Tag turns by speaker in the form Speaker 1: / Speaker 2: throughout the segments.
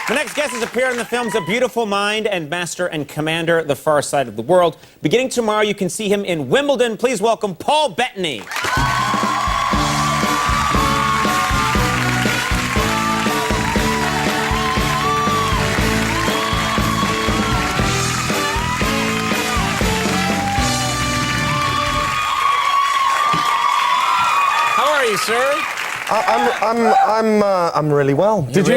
Speaker 1: The next guest has appeared in the films A Beautiful Mind and Master and Commander, The Far Side of the World. Beginning tomorrow, you can see him in Wimbledon. Please welcome Paul Bettany. How are you, sir?
Speaker 2: I'm really well.
Speaker 1: Did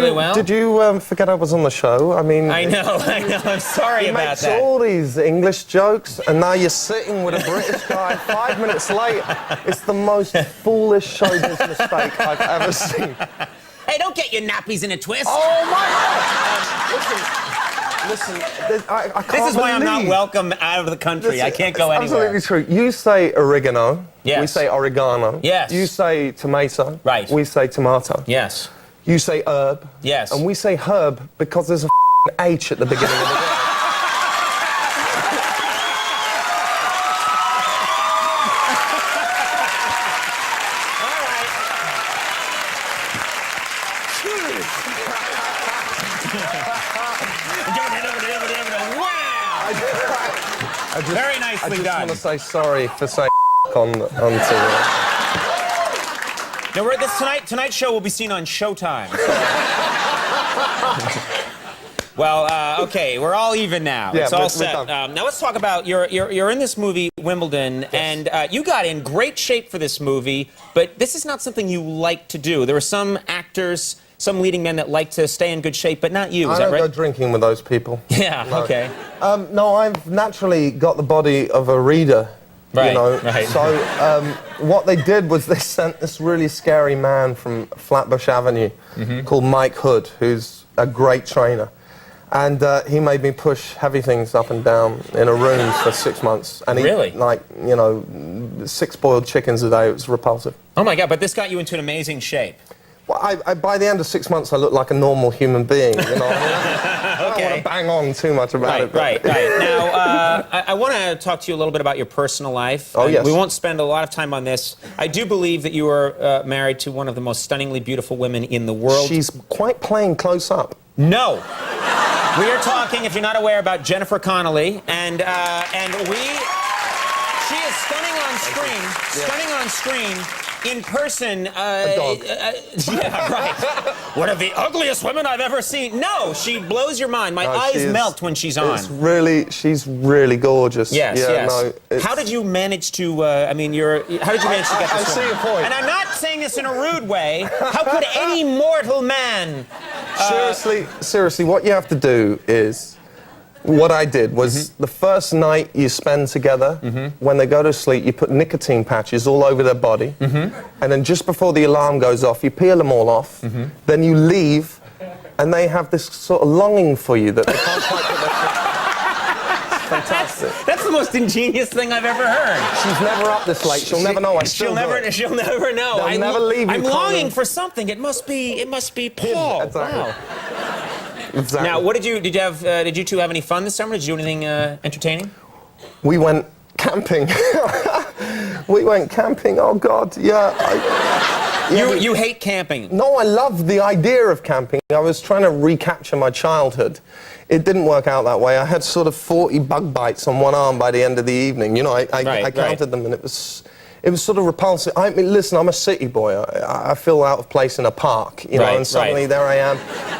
Speaker 2: you forget I was on the show? I mean,
Speaker 1: I know. I'm sorry about that.
Speaker 2: He makes all these English jokes, and now you're sitting with a British guy 5 minutes late. It's the most foolish showbiz mistake I've ever seen.
Speaker 1: Hey, don't get your nappies in a twist.
Speaker 2: Oh my God! Listen, I can't
Speaker 1: This is why I'm not
Speaker 2: believe-
Speaker 1: welcome out of the country. I can't go anywhere.
Speaker 2: Absolutely true. You say oregano.
Speaker 1: Yes.
Speaker 2: We say oregano.
Speaker 1: Yes.
Speaker 2: You say tomato.
Speaker 1: Right.
Speaker 2: We say tomato.
Speaker 1: Yes.
Speaker 2: You say herb.
Speaker 1: Yes.
Speaker 2: And we say herb because there's a H at the beginning of the word.
Speaker 1: Very nicely
Speaker 2: I just
Speaker 1: done.
Speaker 2: want to say sorry for saying on TV.
Speaker 1: Now, tonight's show will be seen on Showtime. Well, okay, we're all even now.
Speaker 2: Yeah,
Speaker 1: it's all
Speaker 2: we're
Speaker 1: set.
Speaker 2: done.
Speaker 1: Now let's talk about you're in this movie Wimbledon,
Speaker 2: yes.
Speaker 1: and you got in great shape for this movie. But this is not something you like to do. There are some actors, some leading men that like to stay in good shape, but not you. Is that
Speaker 2: I don't
Speaker 1: right?
Speaker 2: go drinking with those people.
Speaker 1: Yeah.
Speaker 2: No.
Speaker 1: Okay.
Speaker 2: No, I've naturally got the body of a reader.
Speaker 1: Right,
Speaker 2: You know,
Speaker 1: right.
Speaker 2: so what they did was they sent this really scary man from Flatbush Avenue called Mike Hood, who's a great trainer. And he made me push heavy things up and down in a room for 6 months. And he,
Speaker 1: Really?
Speaker 2: like, you know, 6 boiled chickens a day. It was repulsive.
Speaker 1: Oh my God! But this got you into an amazing shape.
Speaker 2: Well, by the end of 6 months, I looked like a normal human being. You know, I don't want to bang on too much about it.
Speaker 1: Right. Now, I want to talk to you a little bit about your personal life.
Speaker 2: Oh, yes.
Speaker 1: We won't spend a lot of time on this. I do believe that you are married to one of the most stunningly beautiful women in the world.
Speaker 2: She's quite plain close up.
Speaker 1: No. We are talking, if you're not aware, about Jennifer Connelly, and she is stunning on screen. Stunning on screen. In person,
Speaker 2: A dog.
Speaker 1: yeah, right. One of the ugliest women I've ever seen. No, she blows your mind. My eyes melt when she's on.
Speaker 2: She's really gorgeous.
Speaker 1: Yes,
Speaker 2: yeah,
Speaker 1: yes.
Speaker 2: No,
Speaker 1: how did you manage to? How did you manage to get this?
Speaker 2: I see your point.
Speaker 1: And I'm not saying this in a rude way. How could any mortal man?
Speaker 2: Seriously, what you have to do is. What I did was the first night you spend together, when they go to sleep, you put nicotine patches all over their body, and then just before the alarm goes off, you peel them all off, then you leave, and they have this sort of longing for you that they can't quite put their It's fantastic.
Speaker 1: That's the most ingenious thing I've ever heard.
Speaker 2: She's never up this late. She'll never know.
Speaker 1: She'll never know.
Speaker 2: They'll never leave you.
Speaker 1: I'm longing for something. It must be Paul.
Speaker 2: Exactly.
Speaker 1: Wow.
Speaker 2: Exactly.
Speaker 1: Now, what did you two have any fun this summer? Did you do anything entertaining?
Speaker 2: We went camping. We went camping. Oh God, yeah.
Speaker 1: You hate camping?
Speaker 2: No, I love the idea of camping. I was trying to recapture my childhood. It didn't work out that way. I had sort of 40 bug bites on one arm by the end of the evening. You know, I counted them, and it was sort of repulsive. I mean, listen, I'm a city boy. I feel out of place in a park, you know, and suddenly there I am.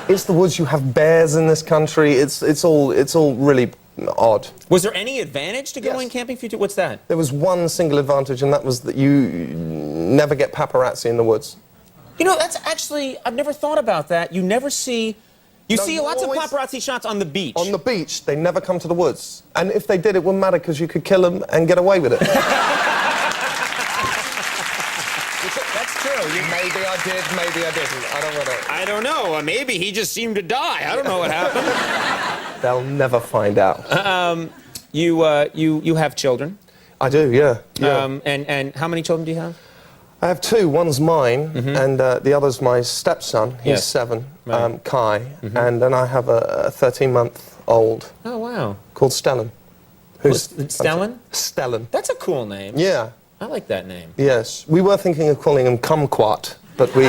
Speaker 2: It's the woods. You have bears in this country. It's all really odd.
Speaker 1: Was there any advantage to going camping for you two? What's that?
Speaker 2: There was one single advantage, and that was that you never get paparazzi in the woods.
Speaker 1: You know, that's actually, I've never thought about that. You never see, you see lots of paparazzi shots on the beach.
Speaker 2: On the beach, they never come to the woods. And if they did, it wouldn't matter because you could kill them and get away with it.
Speaker 1: That's true.
Speaker 2: Maybe I did, maybe I didn't.
Speaker 1: I don't know. Maybe he just seemed to die. I don't know what happened.
Speaker 2: They'll never find out.
Speaker 1: You have children.
Speaker 2: I do, yeah.
Speaker 1: And how many children do you have?
Speaker 2: I have two. One's mine, and the other's my stepson. He's 7, Kai. And then I have a 13-month-old.
Speaker 1: Oh, wow.
Speaker 2: Called Stellan. Who's
Speaker 1: Stellan?
Speaker 2: Stellan.
Speaker 1: That's a cool name.
Speaker 2: Yeah.
Speaker 1: I like that name.
Speaker 2: Yes. We were thinking of calling him Kumquat, but we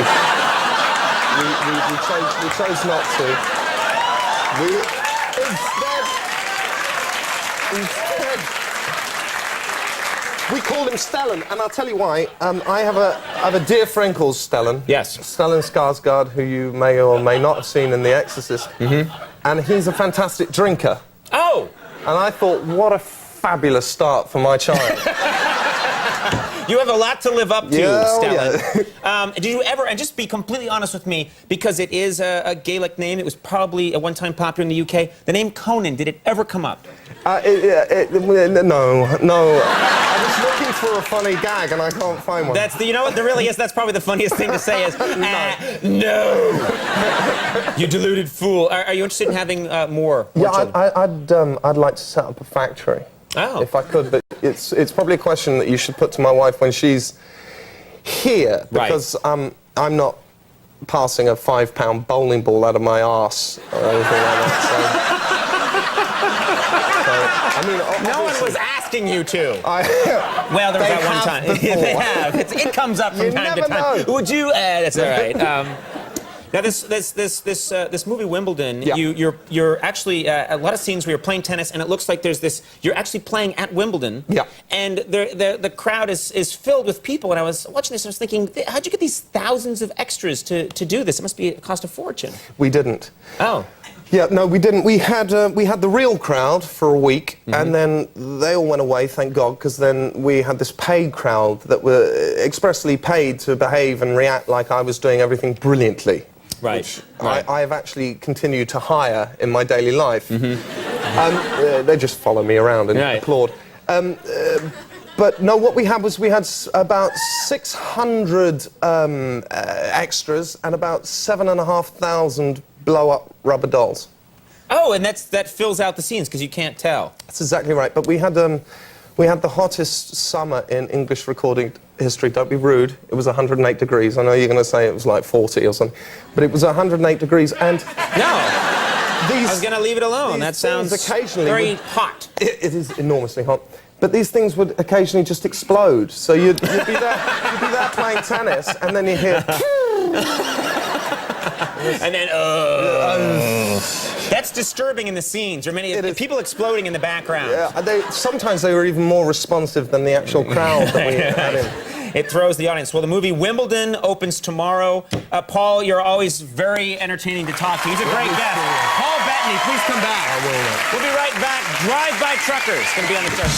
Speaker 2: chose not to. Instead, we called him Stellan, and I'll tell you why. I have a dear friend called Stellan.
Speaker 1: Yes.
Speaker 2: Stellan Skarsgård, who you may or may not have seen in The Exorcist. And he's a fantastic drinker.
Speaker 1: Oh!
Speaker 2: And I thought, what a fabulous start for my child.
Speaker 1: You have a lot to live up to, Stellan.
Speaker 2: Yeah.
Speaker 1: Did you ever, and just be completely honest with me, because it is a Gaelic name, it was probably at one time popular in the UK, the name Conan, did it ever come up?
Speaker 2: No. I was looking for a funny gag and I can't find one.
Speaker 1: You know what, there really is, that's probably the funniest thing to say is, no. You deluded fool. Are you interested in having more children?
Speaker 2: I'd like to set up a factory.
Speaker 1: Oh.
Speaker 2: If I could, but it's probably a question that you should put to my wife when she's here, because I'm not passing a £5 bowling ball out of my arse or anything like that. I mean,
Speaker 1: no one was asking you to.
Speaker 2: Well,
Speaker 1: there was that one time. They have. It comes up from time to time.
Speaker 2: Know.
Speaker 1: Would you? That's all right. Now, this movie Wimbledon,
Speaker 2: yeah.
Speaker 1: you're actually a lot of scenes where you're playing tennis, and it looks like there's this. You're actually playing at Wimbledon,
Speaker 2: yeah.
Speaker 1: And the crowd is filled with people. And I was watching this, and I was thinking, how'd you get these thousands of extras to do this? It must be a cost a fortune.
Speaker 2: We didn't.
Speaker 1: Oh.
Speaker 2: Yeah, no, we didn't. We had the real crowd for a week, and then they all went away, thank God, because then we had this paid crowd that were expressly paid to behave and react like I was doing everything brilliantly.
Speaker 1: Right.
Speaker 2: Which I have actually continued to hire in my daily life. They just follow me around and applaud. But no, what we had was about 600 extras and about 7,500 blow-up rubber dolls.
Speaker 1: Oh, and that fills out the scenes because you can't tell.
Speaker 2: That's exactly right. But we had the hottest summer in English recording history. Don't be rude. It was 108 degrees. I know you're going to say it was like 40 or something, but it was 108 degrees. And
Speaker 1: no, I was going to leave it alone. That sounds very hot.
Speaker 2: It is enormously hot. But these things would occasionally just explode. So you'd be there playing tennis, and then you hear.
Speaker 1: And then, that's disturbing in the scenes. There are many people exploding in the background.
Speaker 2: Yeah, sometimes they were even more responsive than the actual crowd that we had in.
Speaker 1: It throws the audience. Well, the movie Wimbledon opens tomorrow. Paul, you're always very entertaining to talk to. He's a great guest. Paul Bettany, please come back.
Speaker 2: I will.
Speaker 1: We'll be right back. Drive-by Truckers going to be on the show.